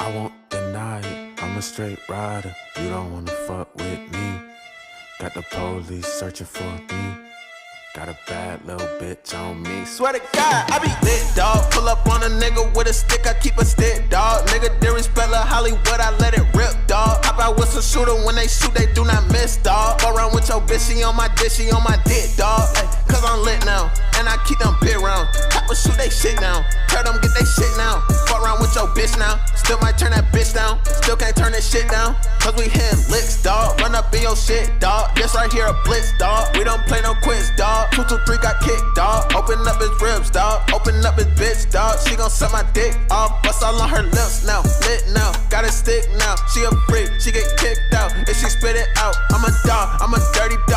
I won't deny it, I'm a straight rider. You don't wanna fuck with me. Got the police searching for me. Got a bad little bitch on me. Swear to God, I be lit, dog. Pull up on a nigga with a stick, I keep a stick, dog. Nigga, disrespect like Hollywood, I let it rip, dog. Hop out with some shooter, when they shoot, they do not miss, dog. Go around with your bitch, she on my dick, she on my dick, dog. Ay, cause I'm lit now, and I keep them big round. Hop and shoot they shit down, tell them get they shit now. Fuck around with your bitch now, still might turn that bitch down. Still can't turn this shit down, cause we hitting licks, dog. Run up in your shit, dog. This right here a blitz, dog. We don't play no quiz, dog. 223 got kicked, dog. Open up his ribs, dog. Open up his bitch, dog. She gon' suck my dick off. Bust all on her lips now. Lit now. Got a stick now. She a freak. She get kicked out. If she spit it out, I'm a dog. I'm a dirty dog.